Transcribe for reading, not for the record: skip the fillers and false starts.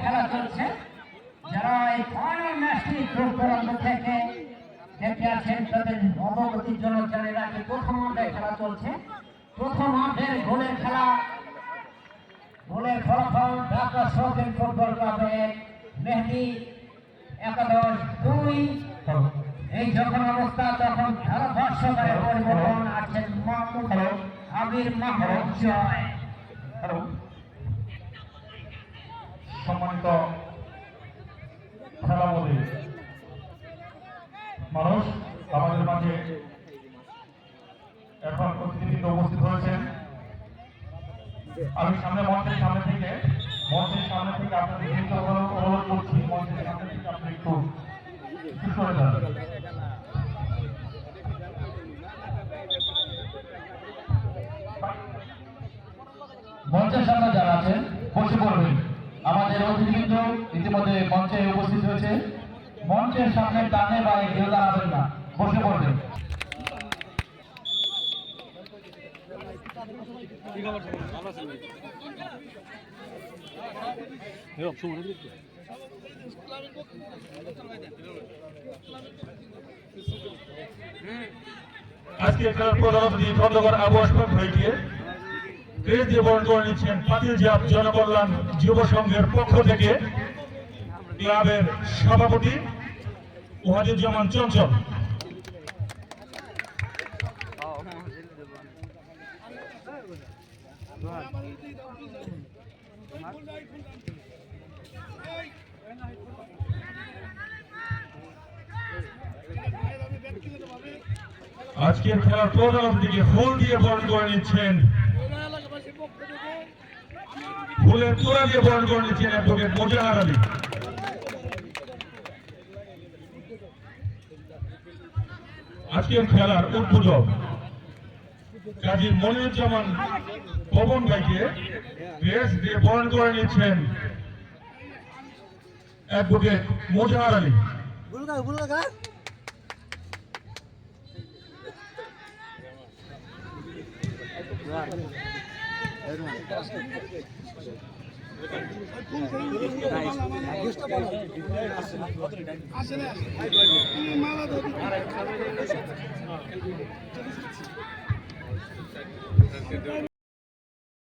খেলা চলছে। যারা এই ফাইনাল ম্যাচটি দূর-দূরান্ত থেকে দেখে আছেন তাদের অবগতির জন্য জানিয়ে রাখি, প্রথম মাঠে খেলা চলছে। প্রথম মাঠের গোলের খেলা, গোলের ফলাফল ঢাকা শৌখিন ফুটবল ক্লাবের মেহেদী 11-2। এই যখন অবস্থা তখন ধারাভাষ্যকারে পরিবর্তন আছেন মাহমুদ আবির মাহমুদ জয়। সম্মানিত খেলামন্ত্রী মানুষ আমাদের মাঝে এখন অতিথিবৃন্দ উপস্থিত হয়েছেন। আমি মঞ্চের সামনে থেকে আপনাদের অনুরোধ করছি, মঞ্চের সামনে থেকে আপনি একটু সরে যান। মঞ্চের সামনে যারা আছেন বসে পড়বেন। আমাদের অতিথিবৃন্দ ইতিমধ্যে মঞ্চে উপস্থিত হয়েছে। মঞ্চের সামনে ডানে বায়ে কেউ দাঁড়াবেন না, বসে পড়বেন। আজকে খেলার প্রধান অতিথি খন্দকার আবু আশফাক ভাইকে ক্রেজ দিয়ে বরণ করে নিচ্ছেন পাতিলজাপ জনকল্যাণ যুব সংঘের পক্ষ থেকে ক্লাবের সভাপতি ওয়াহিদুজ্জামান চঞ্চল। আজকের খেলার প্রধান অতিথিকে ফুল দিয়ে বরণ করে নিচ্ছেন, ফুলের তোড়া দিয়ে বরণ করে নিচ্ছেন অ্যাডভোকেট মোজাহার আলী। আজকের খেলার উদ্বোধক কাজী মনিরুজ্জামান পবন ভাইকে ক্রেস্ট দিয়ে বরণ করে নিচ্ছেন অ্যাডভোকেট মোজাহার আলী।